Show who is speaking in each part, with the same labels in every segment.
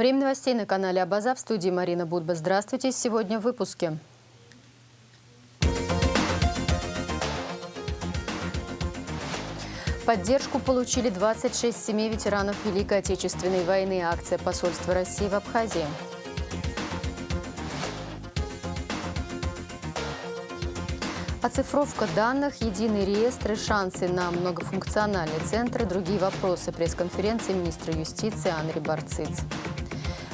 Speaker 1: Время новостей на канале Абаза. В студии Марина Будба. Здравствуйте. Сегодня в выпуске. Поддержку получили 26 семей ветеранов Великой Отечественной войны. Акция посольства России в Абхазии. Оцифровка данных, единый реестр и шансы на многофункциональный центр. Другие вопросы. Пресс-конференции министра юстиции Анри Барциц.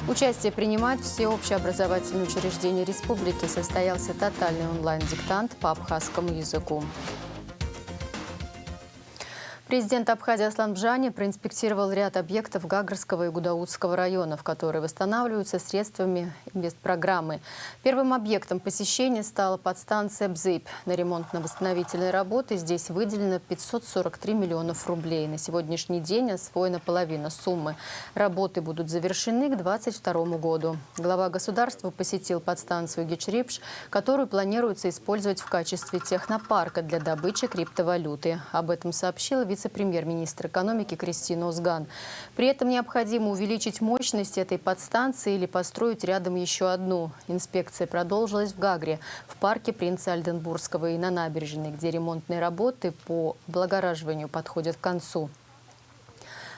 Speaker 1: Участие принимают все общеобразовательные учреждения республики. Состоялся тотальный онлайн-диктант по абхазскому языку. Президент Абхазии Аслан Бжани проинспектировал ряд объектов Гагрского и Гудаутского районов, которые восстанавливаются средствами инвестпрограммы. Первым объектом посещения стала подстанция Бзып. На ремонтно-восстановительные работы здесь выделено 543 миллионов рублей. На сегодняшний день освоена половина суммы. Работы будут завершены к 2022 году. Глава государства посетил подстанцию Гечрипш, которую планируется использовать в качестве технопарка для добычи криптовалюты. Об этом сообщила вице-премьер-министр экономики Кристина Озган. При этом необходимо увеличить мощность этой подстанции или построить рядом еще одну. Инспекция продолжилась в Гагре, в парке Принца Альденбургского и на набережной, где ремонтные работы по облагораживанию подходят к концу.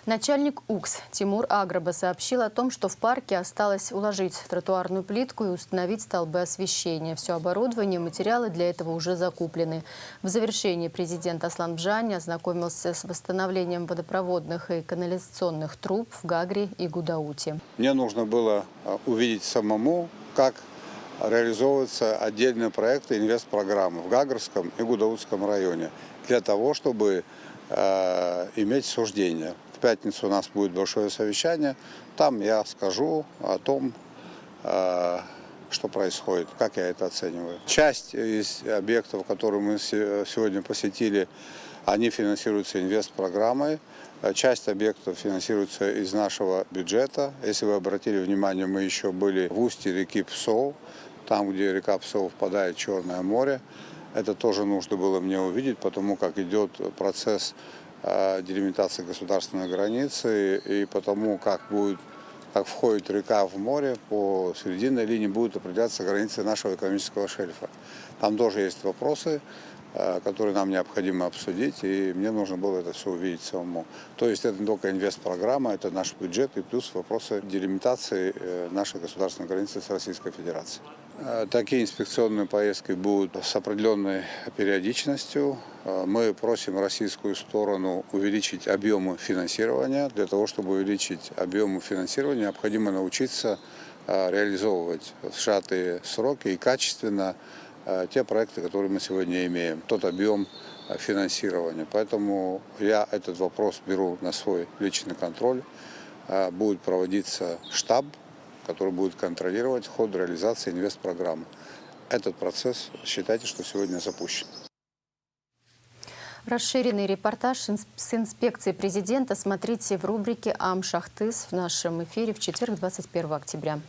Speaker 1: Начальник УКС Тимур Аграба сообщил о том, что в парке осталось уложить тротуарную плитку и установить столбы освещения. Все оборудование, материалы для этого уже закуплены. В завершении президент Аслан Бжани ознакомился с восстановлением водопроводных и канализационных труб в Гагре и Гудауте.
Speaker 2: Мне нужно было увидеть самому, как реализовываются отдельные проекты инвестпрограммы в Гагрском и Гудаутском районе для того, чтобы иметь суждение. В пятницу у нас будет большое совещание. Там я скажу о том, что происходит, как я это оцениваю. Часть из объектов, которые мы сегодня посетили, они финансируются инвестпрограммой. Часть объектов финансируется из нашего бюджета. Если вы обратили внимание, мы еще были в устье реки Псоу, там, где река Псоу впадает в Черное море. Это тоже нужно было мне увидеть, потому как идет процесс делимитации государственной границы, и потому как входит река в море, по серединной линии будут определяться границы нашего экономического шельфа. Там тоже есть вопросы, которые нам необходимо обсудить, и мне нужно было это все увидеть самому. То есть это не только инвестпрограмма, это наш бюджет и плюс вопросы делимитации нашей государственной границы с Российской Федерацией. Такие инспекционные поездки будут с определенной периодичностью. Мы просим российскую сторону увеличить объемы финансирования. Для того, чтобы увеличить объемы финансирования, необходимо научиться реализовывать в сжатые сроки и качественно те проекты, которые мы сегодня имеем, тот объем финансирования. Поэтому я этот вопрос беру на свой личный контроль. Будет проводиться штаб, который будет контролировать ход реализации инвестпрограммы. Этот процесс, считайте, что сегодня запущен.
Speaker 1: Расширенный репортаж с инспекцией президента смотрите в рубрике «Ам-Шахтыс» в нашем эфире в четверг, 21 октября.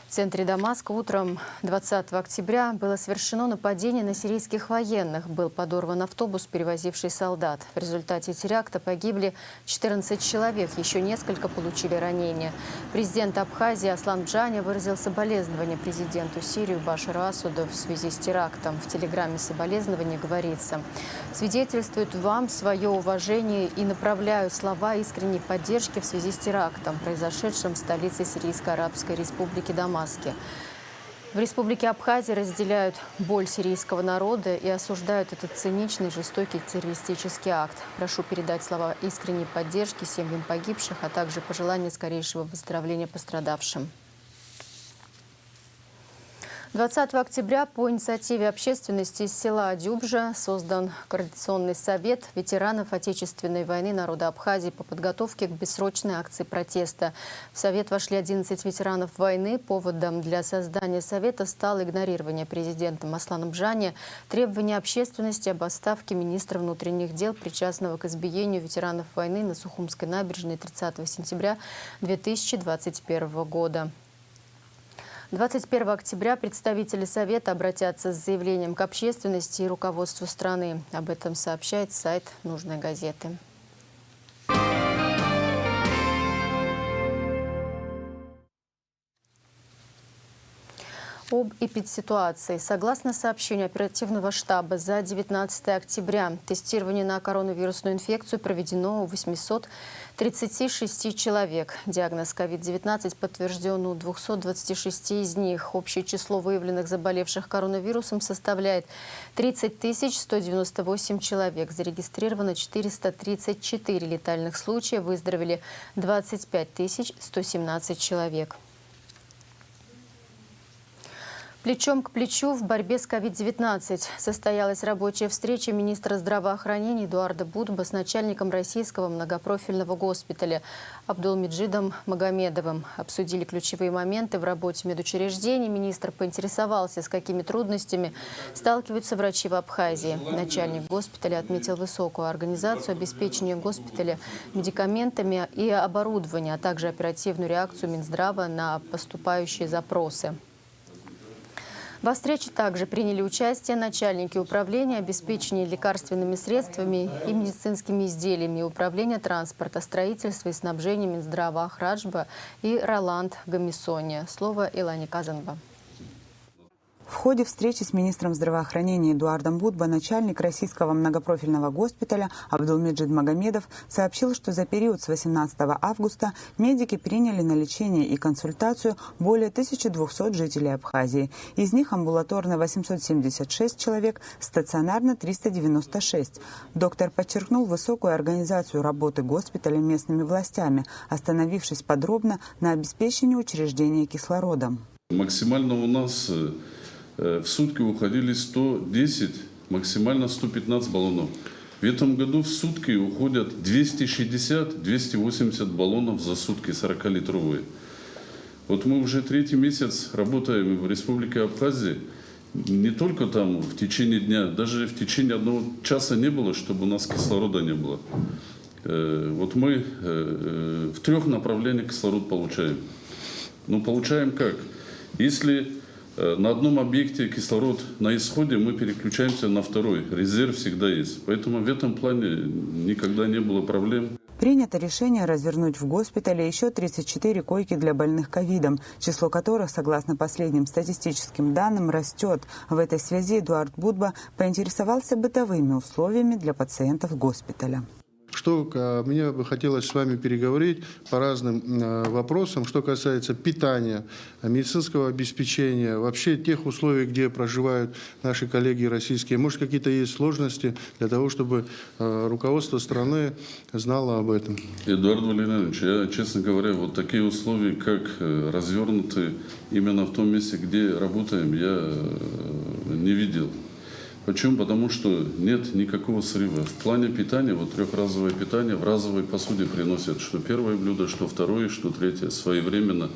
Speaker 1: В центре Дамаска утром 20 октября было совершено нападение на сирийских военных. Был подорван автобус, перевозивший солдат. В результате теракта погибли 14 человек, еще несколько получили ранения. Президент Абхазии Аслан Бжани выразил соболезнования президенту Сирии Башару Асаду в связи с терактом. В телеграмме соболезнования говорится: «Свидетельствует вам свое уважение и направляю слова искренней поддержки в связи с терактом, произошедшим в столице Сирийской Арабской Республики Дамаск. В Республике Абхазия разделяют боль сирийского народа и осуждают этот циничный, жестокий террористический акт. Прошу передать слова искренней поддержки семьям погибших, а также пожелания скорейшего выздоровления пострадавшим». 20 октября по инициативе общественности из села Дюбжа создан Координационный совет ветеранов Отечественной войны народа Абхазии по подготовке к бессрочной акции протеста. В совет вошли 11 ветеранов войны. Поводом для создания совета стало игнорирование президентом Асланом Бжани требования общественности об отставке министра внутренних дел, причастного к избиению ветеранов войны на Сухумской набережной 30 сентября 2021 года. 21 октября представители Совета обратятся с заявлением к общественности и руководству страны. Об этом сообщает сайт «Нужной газеты». Об эпидситуации. Согласно сообщению оперативного штаба, за 19 октября тестирование на коронавирусную инфекцию проведено у 836 человек. Диагноз COVID-19 подтвержден у 226 из них. Общее число выявленных заболевших коронавирусом составляет 30 198 человек. Зарегистрировано 434 летальных случая, выздоровели 25 117 человек. Плечом к плечу в борьбе с COVID-19 состоялась рабочая встреча министра здравоохранения Эдуарда Будбы с начальником российского многопрофильного госпиталя Абдулмеджидом Магомедовым. Обсудили ключевые моменты в работе медучреждений. Министр поинтересовался, с какими трудностями сталкиваются врачи в Абхазии. Начальник госпиталя отметил высокую организацию обеспечения госпиталя медикаментами и оборудованием, а также оперативную реакцию Минздрава на поступающие запросы. Во встрече также приняли участие начальники управления обеспечения лекарственными средствами и медицинскими изделиями, управления транспорта, строительства и снабжения Минздрава Ахраджба и Роланд Гамисония. Слово Илане Казанба.
Speaker 3: В ходе встречи с министром здравоохранения Эдуардом Будбой начальник российского многопрофильного госпиталя Абдулмеджид Магомедов сообщил, что за период с 18 августа медики приняли на лечение и консультацию более 1200 жителей Абхазии. Из них амбулаторно 876 человек, стационарно 396. Доктор подчеркнул высокую организацию работы госпиталя местными властями, остановившись подробно на обеспечении учреждения кислородом.
Speaker 4: Максимально у нас в сутки уходили 110, максимально 115 баллонов. В этом году в сутки уходят 260-280 баллонов за сутки, 40-литровые. Вот мы уже третий месяц работаем в Республике Абхазия. Не только там в течение дня, даже в течение 1 часа не было, чтобы у нас кислорода не было. Вот мы в 3 направлениях кислород получаем. Но получаем как? Если на одном объекте кислород на исходе, мы переключаемся на второй. Резерв всегда есть. Поэтому в этом плане никогда не было проблем.
Speaker 3: Принято решение развернуть в госпитале еще 34 койки для больных ковидом, число которых, согласно последним статистическим данным, растет. В этой связи Эдуард Будба поинтересовался бытовыми условиями для пациентов госпиталя.
Speaker 5: Что мне бы хотелось с вами переговорить по разным вопросам, что касается питания, медицинского обеспечения, вообще тех условий, где проживают наши коллеги российские. Может, какие-то есть сложности для того, чтобы руководство страны знало об этом?
Speaker 4: Эдуард Валерьянович, я, честно говоря, вот такие условия, как развернуты именно в том месте, где работаем, я не видел. Почему? Потому что нет никакого срыва. В плане питания, вот 3-разовое питание в разовой посуде приносят, что первое блюдо, что второе, что третье, своевременно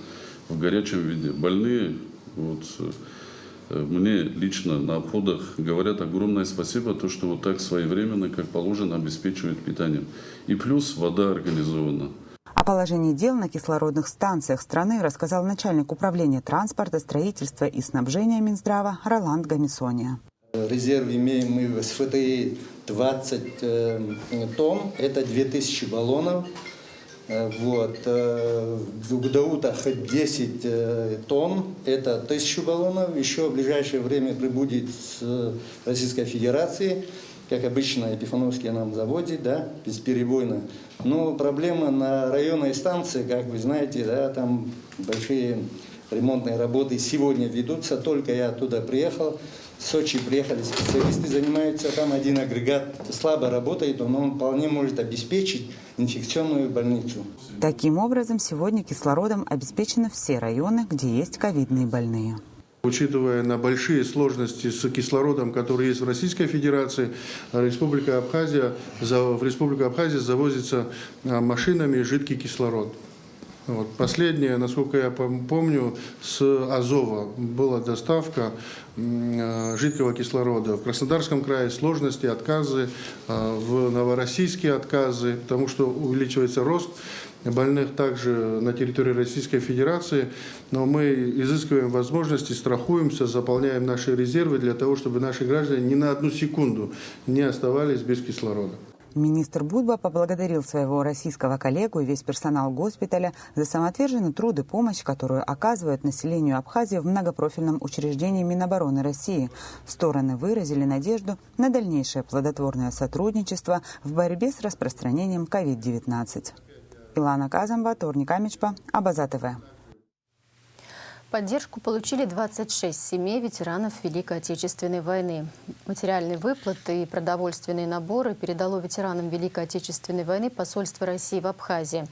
Speaker 4: в горячем виде. Больные, вот, мне лично на обходах говорят огромное спасибо, то, что вот так своевременно, как положено, обеспечивают питанием. И плюс вода организована.
Speaker 3: О положении дел на кислородных станциях страны рассказал начальник управления транспорта, строительства и снабжения Минздрава Роланд Гамисония.
Speaker 6: Резерв имеем мы с ФТИ 20 тонн, это 2000 баллонов. Вот. В Гудаутах 10 тонн, это 1000 баллонов. Еще в ближайшее время прибудет с Российской Федерации, как обычно Епифановский нам заводит, да, бесперебойно. Но проблема на районной станции, как вы знаете, да, там большие ремонтные работы сегодня ведутся, только я туда приехал. В Сочи приехали специалисты, занимаются, там один агрегат слабо работает, но он вполне может обеспечить инфекционную больницу.
Speaker 3: Таким образом, сегодня кислородом обеспечены все районы, где есть ковидные больные.
Speaker 5: Учитывая на большие сложности с кислородом, который есть в Российской Федерации, в Республику Абхазия завозится машинами жидкий кислород. Вот. Последнее, насколько я помню, с Азова была доставка жидкого кислорода. В Краснодарском крае сложности, отказы, в Новороссийске отказы, потому что увеличивается рост больных также на территории Российской Федерации. Но мы изыскиваем возможности, страхуемся, заполняем наши резервы для того, чтобы наши граждане ни на 1 секунду не оставались без кислорода.
Speaker 3: Министр Будба поблагодарил своего российского коллегу и весь персонал госпиталя за самоотверженный труд и помощь, которую оказывают населению Абхазии в многопрофильном учреждении Минобороны России. Стороны выразили надежду на дальнейшее плодотворное сотрудничество в борьбе с распространением COVID-19. Илана Казамба, Торник Амичпа, Абаза ТВ.
Speaker 1: Поддержку получили 26 семей ветеранов Великой Отечественной войны. Материальные выплаты и продовольственные наборы передало ветеранам Великой Отечественной войны посольство России в Абхазии.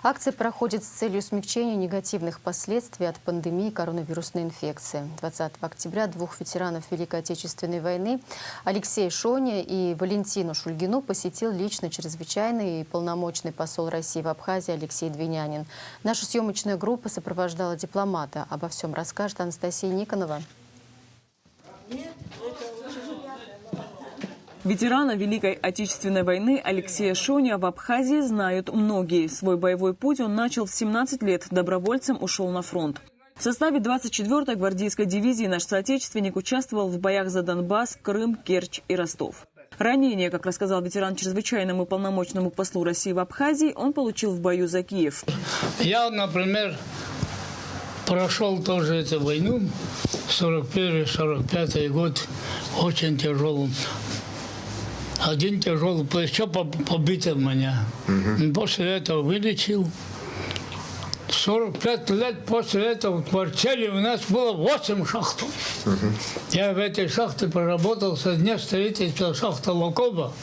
Speaker 1: Акция проходит с целью смягчения негативных последствий от пандемии коронавирусной инфекции. 20 октября двух ветеранов Великой Отечественной войны, Алексея Шоня и Валентину Шульгину, посетил лично чрезвычайный и полномочный посол России в Абхазии Алексей Двинянин. Наша съемочная группа сопровождала дипломата. Обо всем расскажет Анастасия Никонова.
Speaker 7: Ветерана Великой Отечественной войны Алексея Шоня в Абхазии знают многие. Свой боевой путь он начал в 17 лет. Добровольцем ушел на фронт. В составе 24-й гвардейской дивизии наш соотечественник участвовал в боях за Донбасс, Крым, Керчь и Ростов. Ранение, как рассказал ветеран чрезвычайному и полномочному послу России в Абхазии, он получил в бою за Киев.
Speaker 8: Я, например, прошел тоже эту войну, 41-45 год, очень тяжелым. Один тяжелый плечо побито у меня. После этого вылечил. 45 лет после этого в квартире у нас было 8 шахт. Я в этой шахте проработал со дня строительства шахты Локоба.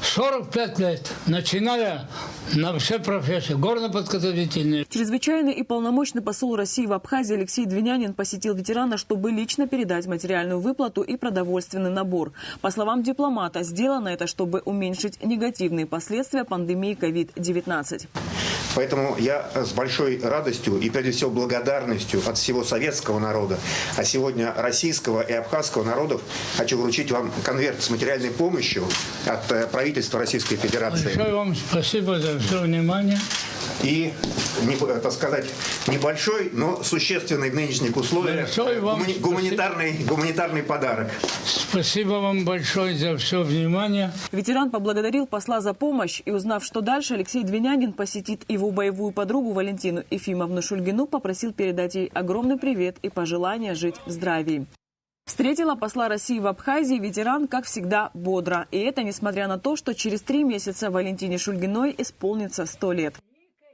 Speaker 8: 45 лет, начиная на все профессии, горно-подготовительные.
Speaker 7: Чрезвычайный и полномочный посол России в Абхазии Алексей Двинянин посетил ветерана, чтобы лично передать материальную выплату и продовольственный набор. По словам дипломата, сделано это, чтобы уменьшить негативные последствия пандемии COVID-19.
Speaker 9: Поэтому я с большой радостью и, прежде всего, благодарностью от всего советского народа, а сегодня российского и абхазского народов хочу вручить вам конверт с материальной помощью от правительства Российской Федерации.
Speaker 8: Большое вам спасибо за все внимание.
Speaker 9: И, так сказать, небольшой, но существенный в нынешних условиях гуманитарный подарок.
Speaker 8: Спасибо вам большое за все внимание.
Speaker 7: Ветеран поблагодарил посла за помощь и, узнав, что дальше, Алексей Двинянин посетит его боевую подругу Валентину Ефимовну Шульгину, попросил передать ей огромный привет и пожелания жить в здравии. Встретила посла России в Абхазии ветеран, как всегда, бодро. И это несмотря на то, что через 3 месяца Валентине Шульгиной исполнится 100 лет.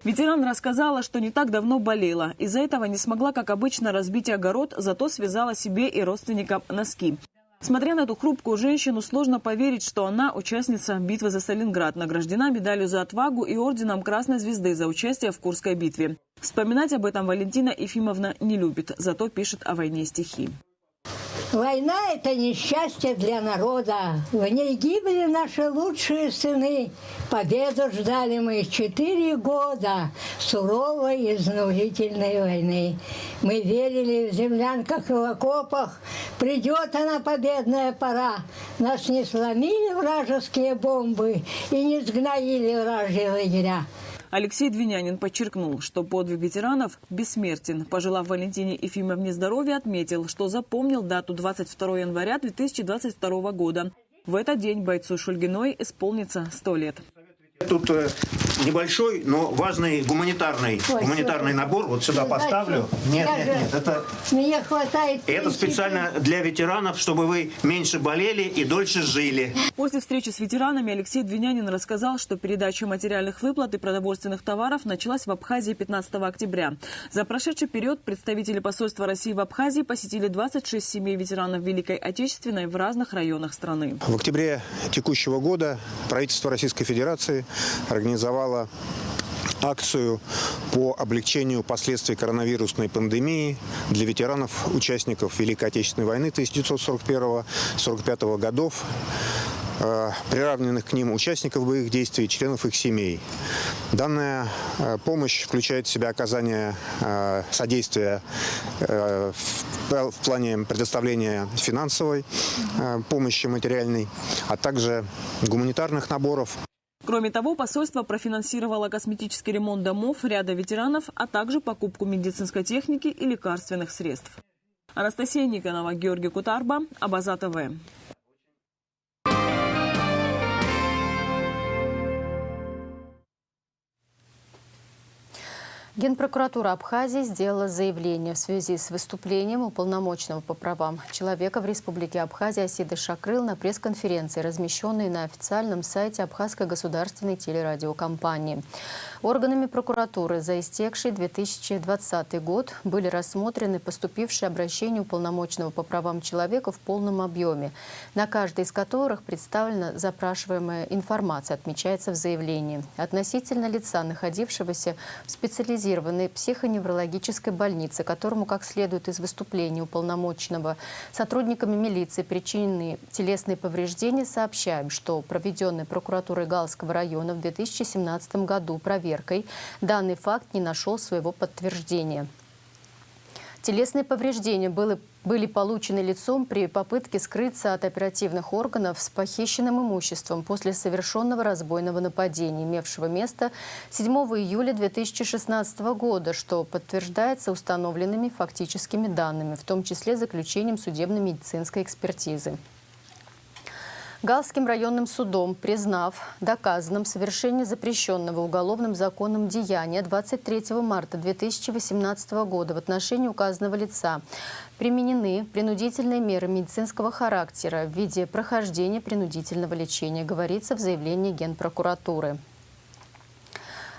Speaker 7: Ветеран рассказала, что не так давно болела. Из-за этого не смогла, как обычно, разбить огород, зато связала себе и родственникам носки. Смотря на эту хрупкую женщину, сложно поверить, что она участница битвы за Сталинград, награждена медалью за отвагу и орденом Красной Звезды за участие в Курской битве. Вспоминать об этом Валентина Ефимовна не любит, зато пишет о войне стихи.
Speaker 10: Война – это несчастье для народа. В ней гибли наши лучшие сыны. Победу ждали мы 4 года суровой и изнурительной войны. Мы верили в землянках и в окопах. Придет она, победная пора. Нас не сломили вражеские бомбы и не сгноили вражьи лагеря.
Speaker 7: Алексей Двинянин подчеркнул, что подвиг ветеранов бессмертен. Пожелав Валентине Ефимовне здоровья, отметил, что запомнил дату 22 января 2022 года. В этот день бойцу Шульгиной исполнится 100 лет.
Speaker 9: Тут небольшой, но важный гуманитарный набор. Вот сюда поставлю. Нет, это...
Speaker 10: Мне хватает...
Speaker 9: Это специально для ветеранов, чтобы вы меньше болели и дольше жили.
Speaker 7: После встречи с ветеранами Алексей Двинянин рассказал, что передача материальных выплат и продовольственных товаров началась в Абхазии 15 октября. За прошедший период представители посольства России в Абхазии посетили 26 семей ветеранов Великой Отечественной в разных районах страны.
Speaker 9: В октябре текущего года правительство Российской Федерации организовала акцию по облегчению последствий коронавирусной пандемии для ветеранов, участников Великой Отечественной войны 1941-1945 годов, приравненных к ним участников боевых действий и членов их семей. Данная помощь включает в себя оказание содействия в плане предоставления финансовой помощи материальной, а также гуманитарных наборов.
Speaker 7: Кроме того, посольство профинансировало косметический ремонт домов ряда ветеранов, а также покупку медицинской техники и лекарственных средств. Анастасия Никонова, Георгий Кутарба, Абаза ТВ.
Speaker 1: Генпрокуратура Абхазии сделала заявление в связи с выступлением уполномоченного по правам человека в Республике Абхазия Асиды Шакрыл на пресс-конференции, размещенной на официальном сайте Абхазской государственной телерадиокомпании. Органами прокуратуры за истекший 2020 год были рассмотрены поступившие обращения уполномоченного по правам человека в полном объеме, на каждой из которых представлена запрашиваемая информация, отмечается в заявлении. Относительно лица, находившегося в специализированной психоневрологической больнице, которому, как следует из выступления уполномоченного, сотрудниками милиции причинены телесные повреждения, сообщаем, что проведенной прокуратурой Галского района в 2017 году проверкой данный факт не нашел своего подтверждения. Телесные повреждения были получены лицом при попытке скрыться от оперативных органов с похищенным имуществом после совершенного разбойного нападения, имевшего место 7 июля 2016 года, что подтверждается установленными фактическими данными, в том числе заключением судебно-медицинской экспертизы. Галским районным судом, признав доказанным совершение запрещенного уголовным законом деяния 23 марта 2018 года в отношении указанного лица, применены принудительные меры медицинского характера в виде прохождения принудительного лечения, говорится в заявлении Генпрокуратуры.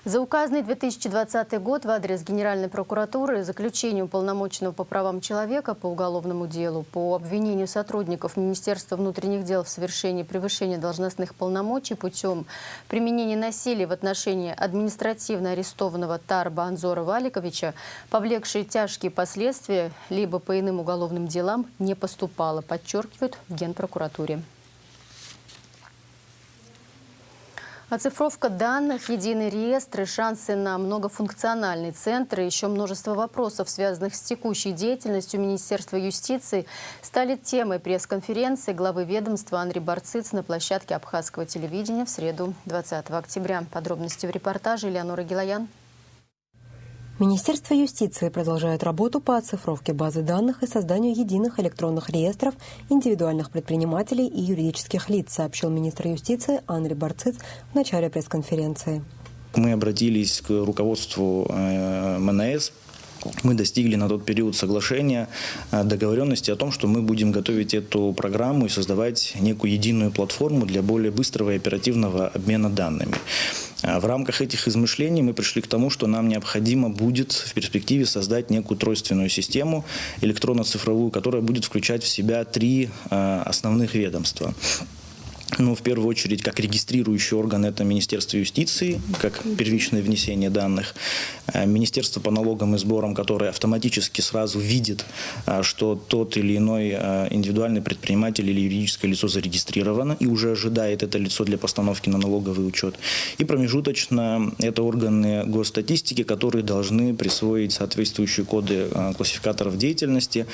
Speaker 1: За указанный 2020 год в адрес Генеральной прокуратуры заключение уполномоченного по правам человека по уголовному делу по обвинению сотрудников Министерства внутренних дел в совершении превышения должностных полномочий путем применения насилия в отношении административно арестованного Тарба Анзора Валиковича, повлекшие тяжкие последствия, либо по иным уголовным делам, не поступало, подчеркивают в Генпрокуратуре. Оцифровка данных, единый реестр и шансы на многофункциональный центр и еще множество вопросов, связанных с текущей деятельностью Министерства юстиции, стали темой пресс-конференции главы ведомства Анри Барциц на площадке абхазского телевидения в среду 20 октября. Подробности в репортаже Элеонора Гилаян.
Speaker 11: Министерство юстиции продолжает работу по оцифровке базы данных и созданию единых электронных реестров индивидуальных предпринимателей и юридических лиц, сообщил министр юстиции Анри Барциц в начале пресс-конференции.
Speaker 12: Мы обратились к руководству МНС. Мы достигли на тот период соглашения, договоренности о том, что мы будем готовить эту программу и создавать некую единую платформу для более быстрого и оперативного обмена данными. В рамках этих измышлений мы пришли к тому, что нам необходимо будет в перспективе создать некую тройственную систему электронно-цифровую, которая будет включать в себя 3 основных ведомства. Ну, в первую очередь, как регистрирующий орган, это Министерство юстиции, как первичное внесение данных. Министерство по налогам и сборам, которое автоматически сразу видит, что тот или иной индивидуальный предприниматель или юридическое лицо зарегистрировано и уже ожидает это лицо для постановки на налоговый учет. И промежуточно это органы госстатистики, которые должны присвоить соответствующие коды классификаторов деятельности.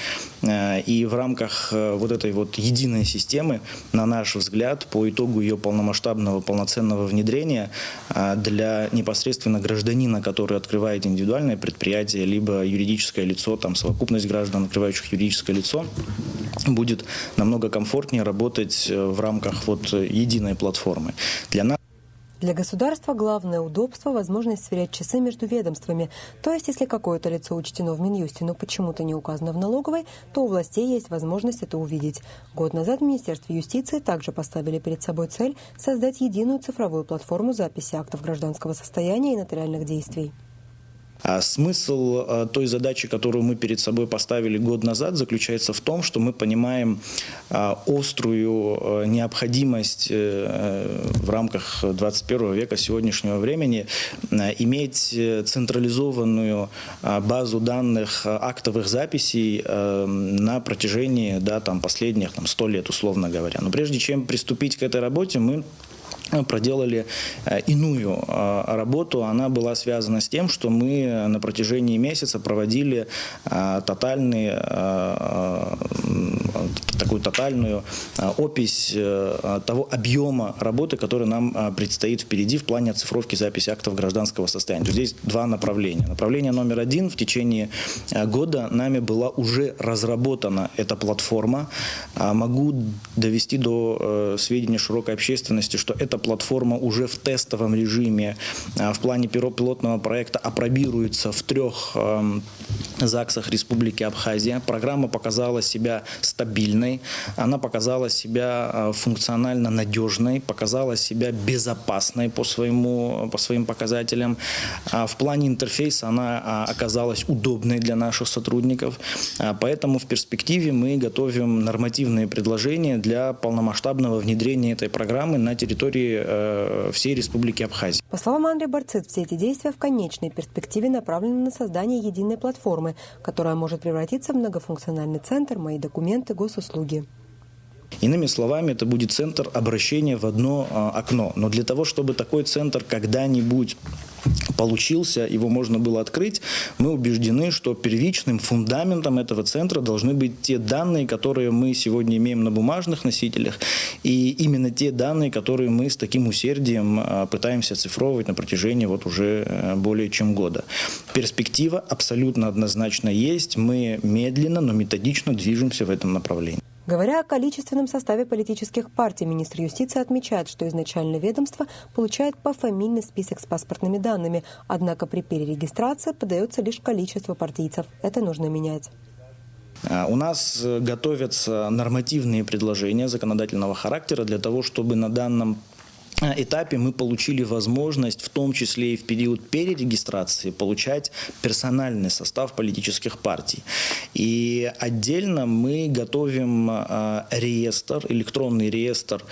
Speaker 12: И в рамках вот этой вот единой системы, на наш взгляд, по итогу ее полномасштабного, полноценного внедрения для непосредственно гражданина, который открывает индивидуальное предприятие, либо юридическое лицо, там совокупность граждан, открывающих юридическое лицо, будет намного комфортнее работать в рамках вот единой платформы.
Speaker 11: Для государства главное удобство – возможность сверять часы между ведомствами. То есть, если какое-то лицо учтено в Минюсте, но почему-то не указано в налоговой, то у властей есть возможность это увидеть. Год назад в Министерстве юстиции также поставили перед собой цель создать единую цифровую платформу записи актов гражданского состояния и нотариальных действий.
Speaker 12: А смысл той задачи, которую мы перед собой поставили год назад, заключается в том, что мы понимаем острую необходимость в рамках 21 века сегодняшнего времени иметь централизованную базу данных актовых записей на протяжении последних 100 лет, условно говоря. Но прежде чем приступить к этой работе, мы проделали иную работу. Она была связана с тем, что мы на протяжении месяца проводили тотальный такую тотальную опись того объема работы, который нам предстоит впереди в плане оцифровки записи актов гражданского состояния. То есть здесь два направления. Направление номер один: в течение года нами была уже разработана эта платформа. Могу довести до сведения широкой общественности, что эта платформа уже в тестовом режиме в плане пилотного проекта апробируется в 3 ЗАГСах Республики Абхазия. Программа показала себя стабильной, она показала себя функционально надежной, показала себя безопасной по своим показателям. В плане интерфейса она оказалась удобной для наших сотрудников. Поэтому в перспективе мы готовим нормативные предложения для полномасштабного внедрения этой программы на территории всей Республики Абхазия.
Speaker 11: По словам Андрея Барцит, все эти действия в конечной перспективе направлены на создание единой платформы, которая может превратиться в многофункциональный центр «Мои документы. Госуслуги».
Speaker 12: Иными словами, это будет центр обращения в одно окно. Но для того, чтобы такой центр когда-нибудь получился, его можно было открыть, мы убеждены, что первичным фундаментом этого центра должны быть те данные, которые мы сегодня имеем на бумажных носителях, и именно те данные, которые мы с таким усердием пытаемся оцифровывать на протяжении уже более чем года. Перспектива абсолютно однозначно есть. Мы медленно, но методично движемся в этом направлении.
Speaker 11: Говоря о количественном составе политических партий, министр юстиции отмечает, что изначально ведомство получает пофамильный список с паспортными данными, однако при перерегистрации подается лишь количество партийцев. Это нужно менять.
Speaker 12: У нас готовятся нормативные предложения законодательного характера для того, чтобы на данном этапе мы получили возможность, в том числе и в период перерегистрации, получать персональный состав политических партий. И отдельно мы готовим реестр, электронный реестр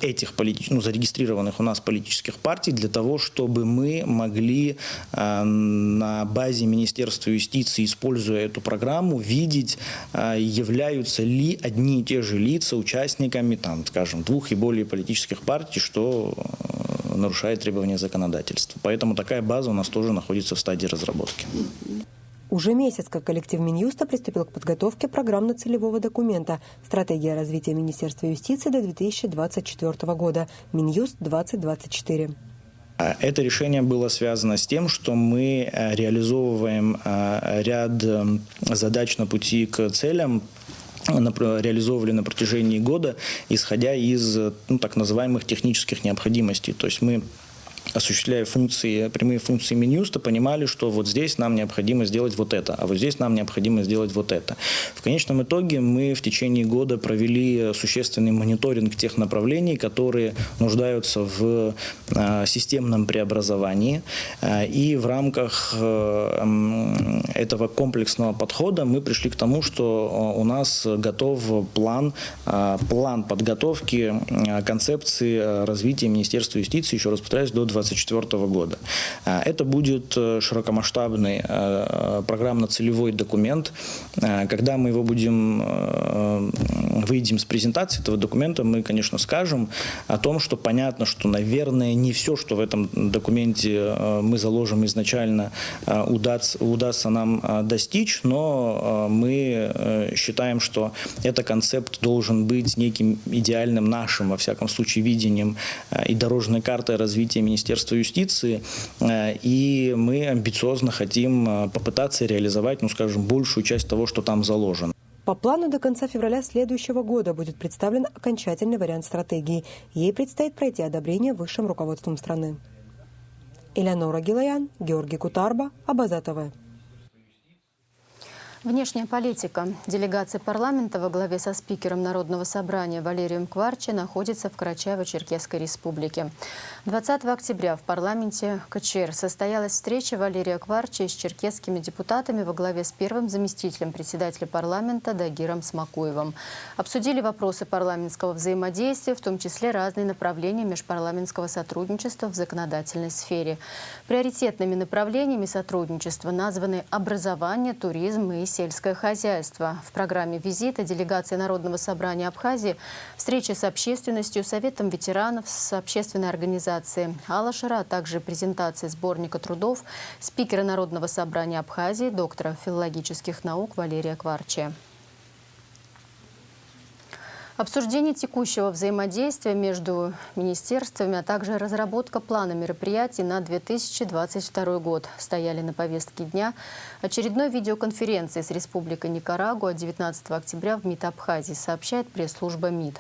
Speaker 12: этих зарегистрированных у нас политических партий для того, чтобы мы могли на базе Министерства юстиции, используя эту программу, видеть, являются ли одни и те же лица участниками, 2 и более политических партий, что нарушает требования законодательства. Поэтому такая база у нас тоже находится в стадии разработки.
Speaker 11: Уже месяц, как коллектив Минюста приступил к подготовке программно-целевого документа «Стратегия развития Министерства юстиции до 2024 года. Минюст-2024».
Speaker 12: Это решение было связано с тем, что мы реализовываем ряд задач на пути к целям, реализовывали на протяжении года, исходя из так называемых технических необходимостей. То есть мы, осуществляя прямые функции Минюста, понимали, что вот здесь нам необходимо сделать вот это, а вот здесь нам необходимо сделать вот это. В конечном итоге мы в течение года провели существенный мониторинг тех направлений, которые нуждаются в системном преобразовании. И в рамках этого комплексного подхода мы пришли к тому, что у нас готов план подготовки концепции развития Министерства юстиции, еще раз повторяюсь, до 2024 года. Это будет широкомасштабный программно-целевой документ. Когда мы его выйдем с презентации этого документа, мы, конечно, скажем о том, что понятно, что, наверное, не все, что в этом документе мы заложим изначально, удастся нам достичь, но мы считаем, что этот концепт должен быть неким идеальным нашим, во всяком случае, видением и дорожной картой развития Министерства юстиции, и мы амбициозно хотим попытаться реализовать, большую часть того, что там заложено.
Speaker 11: По плану до конца февраля следующего года будет представлен окончательный вариант стратегии. Ей предстоит пройти одобрение высшим руководством страны. Элеонора Гилаян, Георгий Кутарба, Абаза ТВ.
Speaker 1: Внешняя политика. Делегация парламента во главе со спикером Народного собрания Валерием Кварчи находится в Карачаево-Черкесской республике. 20 октября в парламенте КЧР состоялась встреча Валерия Кварчи с черкесскими депутатами во главе с первым заместителем председателя парламента Дагиром Смакуевым. Обсудили вопросы парламентского взаимодействия, в том числе разные направления межпарламентского сотрудничества в законодательной сфере. Приоритетными направлениями сотрудничества названы образование, туризм и сельское хозяйство. В программе визита делегации Народного собрания Абхазии встречи с общественностью, Советом ветеранов, с общественной организацией Алашера, а также презентация сборника трудов спикера Народного собрания Абхазии, доктора филологических наук Валерия Кварчи. Обсуждение текущего взаимодействия между министерствами, а также разработка плана мероприятий на 2022 год стояли на повестке дня очередной видеоконференции с Республикой Никарагуа 19 октября в МИД Абхазии, сообщает пресс-служба МИД.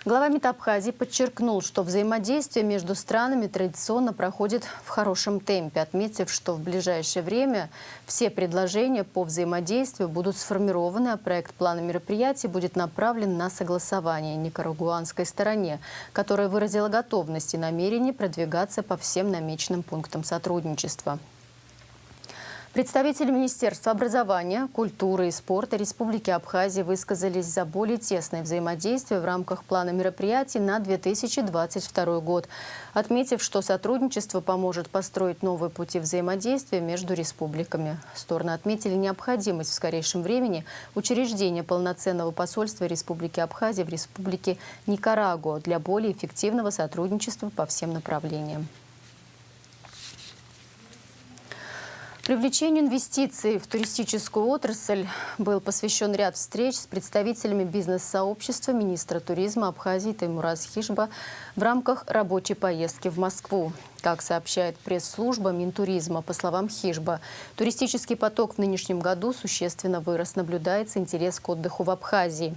Speaker 1: Глава МИД Абхазии подчеркнул, что взаимодействие между странами традиционно проходит в хорошем темпе, отметив, что в ближайшее время все предложения по взаимодействию будут сформированы, а проект плана мероприятий будет направлен на согласование никарагуанской стороне, которая выразила готовность и намерение продвигаться по всем намеченным пунктам сотрудничества. Представители Министерства образования, культуры и спорта Республики Абхазия высказались за более тесное взаимодействие в рамках плана мероприятий на 2022 год, отметив, что сотрудничество поможет построить новые пути взаимодействия между республиками. Стороны отметили необходимость в скорейшем времени учреждения полноценного посольства Республики Абхазия в Республике Никарагуа для более эффективного сотрудничества по всем направлениям. Привлечению инвестиций в туристическую отрасль был посвящен ряд встреч с представителями бизнес-сообщества министра туризма Абхазии Таймураз Хижба в рамках рабочей поездки в Москву. Как сообщает пресс-служба Минтуризма, по словам Хижба, туристический поток в нынешнем году существенно вырос, наблюдается интерес к отдыху в Абхазии.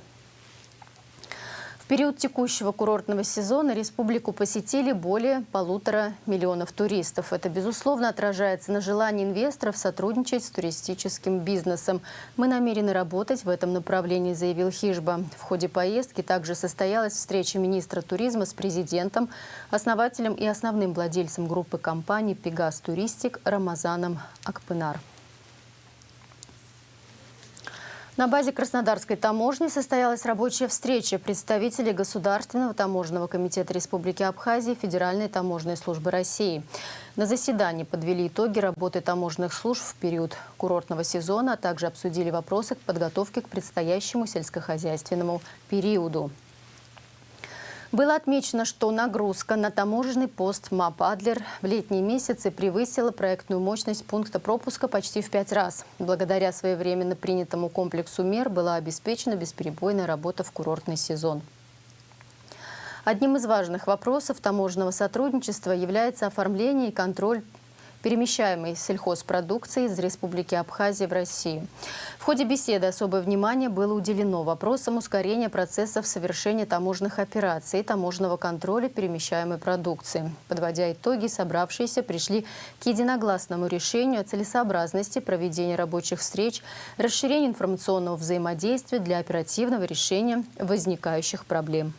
Speaker 1: В период текущего курортного сезона республику посетили более 1,5 миллиона туристов. Это, безусловно, отражается на желании инвесторов сотрудничать с туристическим бизнесом. Мы намерены работать в этом направлении, заявил Хижба. В ходе поездки также состоялась встреча министра туризма с президентом, основателем и основным владельцем группы компаний «Пегас Туристик» Рамазаном Акпынар. На базе Краснодарской таможни состоялась рабочая встреча представителей Государственного таможенного комитета Республики Абхазия и Федеральной таможенной службы России. На заседании подвели итоги работы таможенных служб в период курортного сезона, а также обсудили вопросы к подготовке к предстоящему сельскохозяйственному периоду. Было отмечено, что нагрузка на таможенный пост МАП «Адлер» в летние месяцы превысила проектную мощность пункта пропуска почти в 5 раз. Благодаря своевременно принятому комплексу мер была обеспечена бесперебойная работа в курортный сезон. Одним из важных вопросов таможенного сотрудничества является оформление и контроль перемещаемой сельхозпродукции из Республики Абхазия в Россию. В ходе беседы особое внимание было уделено вопросам ускорения процессов совершения таможенных операций и таможенного контроля перемещаемой продукции. Подводя итоги, собравшиеся пришли к единогласному решению о целесообразности проведения рабочих встреч, расширения информационного взаимодействия для оперативного решения возникающих проблем.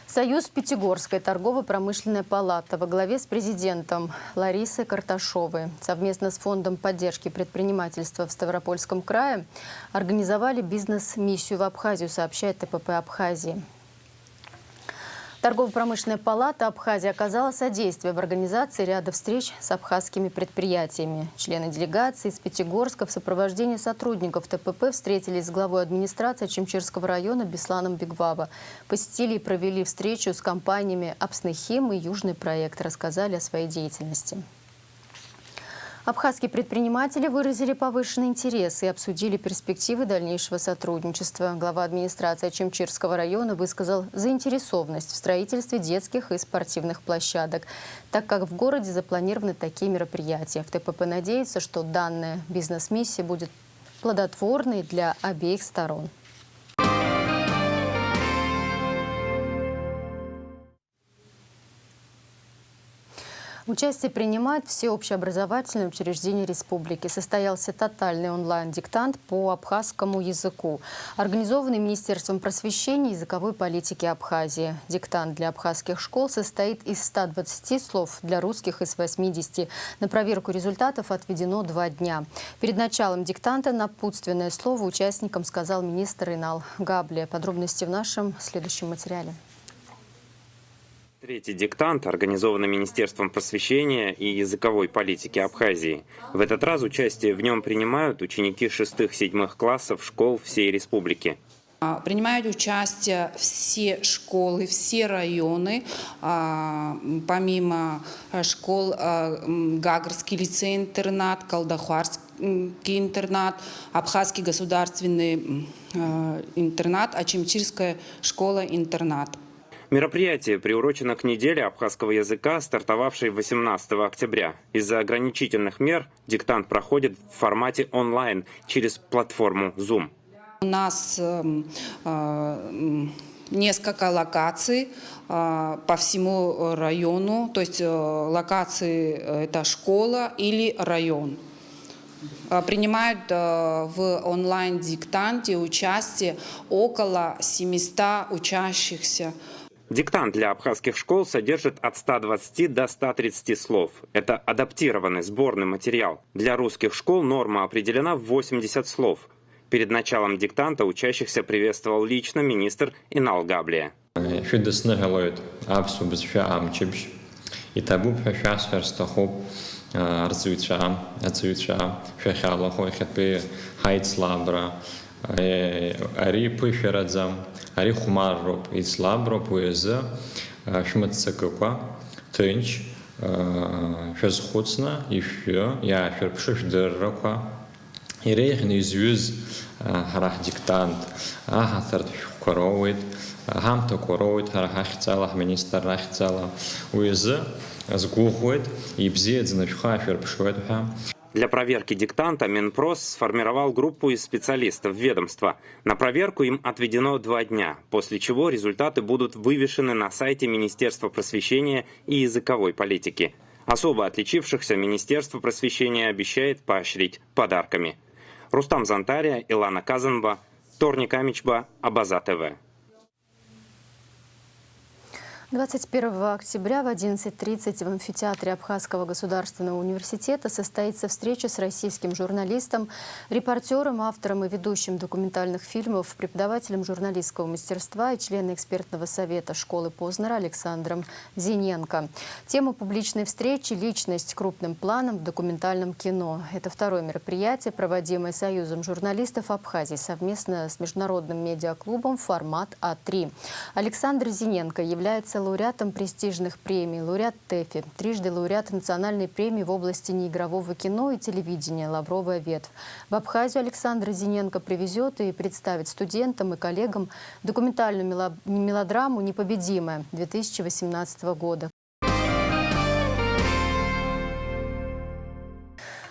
Speaker 1: Союз Пятигорская торгово-промышленная палата во главе с президентом Ларисой Карташовой совместно с Фондом поддержки предпринимательства в Ставропольском крае организовали бизнес-миссию в Абхазию, сообщает ТПП Абхазии. Торгово-промышленная палата Абхазии оказала содействие в организации ряда встреч с абхазскими предприятиями. Члены делегации из Пятигорска в сопровождении сотрудников ТПП встретились с главой администрации Чемчирского района Бесланом Бигвава. Посетили и провели встречу с компаниями «Апснехим» и «Южный проект», рассказали о своей деятельности. Абхазские предприниматели выразили повышенный интерес и обсудили перспективы дальнейшего сотрудничества. Глава администрации Чемчирского района высказал заинтересованность в строительстве детских и спортивных площадок, так как в городе запланированы такие мероприятия. В ТПП надеется, что данная бизнес-миссия будет плодотворной для обеих сторон. Участие принимают все общеобразовательные учреждения республики. Состоялся тотальный онлайн-диктант по абхазскому языку, организованный Министерством просвещения и языковой политики Абхазии. Диктант для абхазских школ состоит из 120 слов, для русских из 80. На проверку результатов отведено 2 дня. Перед началом диктанта напутственное слово участникам сказал министр Инал Габле. Подробности в нашем следующем материале.
Speaker 13: Третий диктант, организованный Министерством просвещения и языковой политики Абхазии. В этот раз участие в нем принимают ученики 6-7 классов школ всей республики.
Speaker 14: Принимают участие все школы, все районы, помимо школ Гагарский лицей-интернат, Калдахарский интернат, Абхазский государственный интернат, Ачимчирская школа-интернат.
Speaker 13: Мероприятие приурочено к неделе абхазского языка, стартовавшей 18 октября. Из-за ограничительных мер диктант проходит в формате онлайн через платформу Zoom.
Speaker 14: У нас несколько локаций по всему району, то есть локации это школа или район. Принимают в онлайн-диктанте участие около 700 учащихся.
Speaker 13: Диктант для абхазских школ содержит от 120 до 130 слов. Это адаптированный сборный материал. Для русских школ норма определена в 80 слов. Перед началом диктанта учащихся приветствовал лично министр Инал Габлия.
Speaker 15: Ари пышерадзам, ари хумарроп, ислаброп, уеза, шматцакаква, тынч, шазхуцна, еще, я ферпшиш дырраква. И рейхн изюз харах диктант, ахатарт коровит, гамта коровит, харахахцала, министр рахцала, уеза, сгухует, и бзедзна фиха ферпшуетха.
Speaker 13: Для проверки диктанта Минпрос сформировал группу из специалистов ведомства. На проверку им отведено 2 дня, после чего результаты будут вывешены на сайте Министерства просвещения и языковой политики. Особо отличившихся Министерство просвещения обещает поощрить подарками. Рустам Зантария, Илана Казанба, Торник Амичба, Абаза ТВ.
Speaker 1: 21 октября в 11:30 в амфитеатре Абхазского государственного университета состоится встреча с российским журналистом, репортером, автором и ведущим документальных фильмов, преподавателем журналистского мастерства и членом экспертного совета школы Познера Александром Зиненко. Тема публичной встречи – личность крупным планом в документальном кино. Это второе мероприятие, проводимое Союзом журналистов Абхазии совместно с международным медиаклубом «Формат А3». Александр Зиненко является лауреатом престижных премий, лауреат ТЭФИ, трижды лауреат национальной премии в области неигрового кино и телевидения «Лавровая ветвь». В Абхазию Александр Зиненко привезет и представит студентам и коллегам документальную мелодраму «Непобедимая» 2018 года.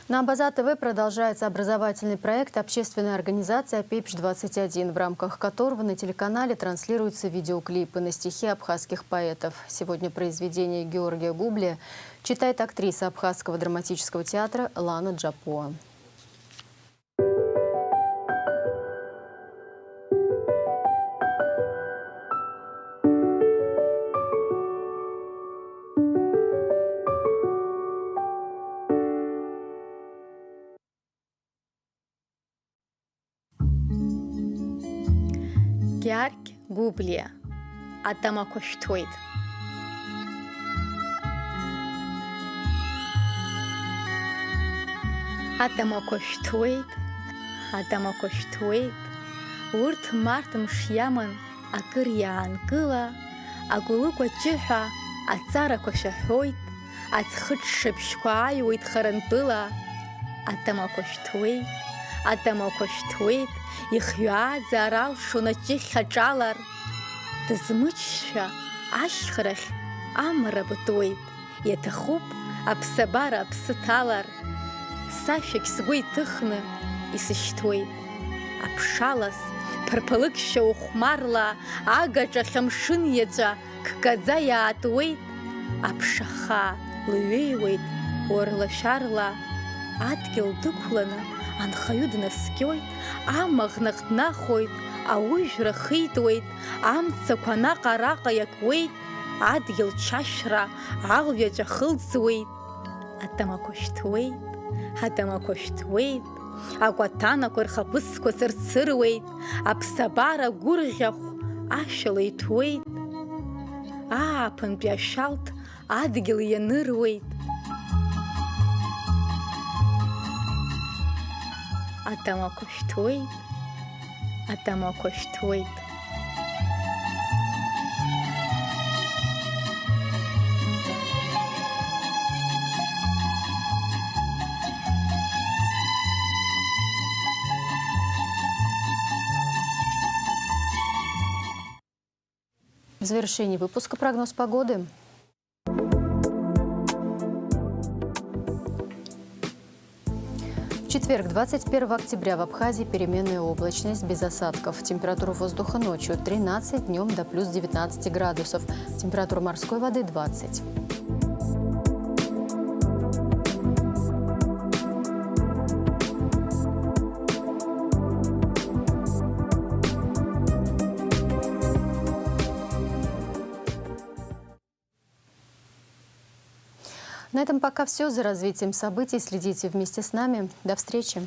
Speaker 1: На Абаза ТВ продолжается образовательный проект общественной организации «Апепш-21», в рамках которого на телеканале транслируются видеоклипы на стихи абхазских поэтов. Сегодня произведение Георгия Гублия читает актриса Абхазского драматического театра Лана Джапоа.
Speaker 16: Георг Гублия. Адама коштует. Адама коштует. Адама коштует. Урт мартм шьяман акырья анкыла. Агулуква чиха ацара кошахойт. Ацхыт шепшкуайуит харантыла. Адама коштует. Адама коштует. Ихҩааӡа аралшо наҷыхь аҿалар, дызмычшәа ашьхарахь амра бытуеит, иаҭахуп аԥсабара аԥсы ҭалар, сашәагь сгәы иҭыхны исышьҭуеит, аԥшалас ԥырԥалыкшәа ухәмарла, агаҿахь амшын иаҵәа ккаӡа иаатуеит, аԥшаха лҩеиуеит уарлашәарла, адгьыл дықәланы анхаҩы днаскьоит, амаӷ наҟ днахоит, аужәра хитуеит, амцақәа наҟ-араҟа иакуеит, адгьыл чашәра алҩаҵә ахылҵуеит, атамақәа шәҭуеит, атамақәа шәҭуеит, акәаҭанақәа рхаԥыцқәа цырцыруеит, аԥсабара гәырӷьахә ашәала иҭәуеит, ааԥынтәи ашәалҭ адгьыл ианыруеит. Атамақәа шәҭуеит, атамакоштует.
Speaker 1: В завершении выпуска прогноз погоды. В четверг, 21 октября, в Абхазии переменная облачность без осадков. Температура воздуха ночью 13, днем до плюс 19 градусов. Температура морской воды 20. На этом пока все. За развитием событий следите вместе с нами. До встречи.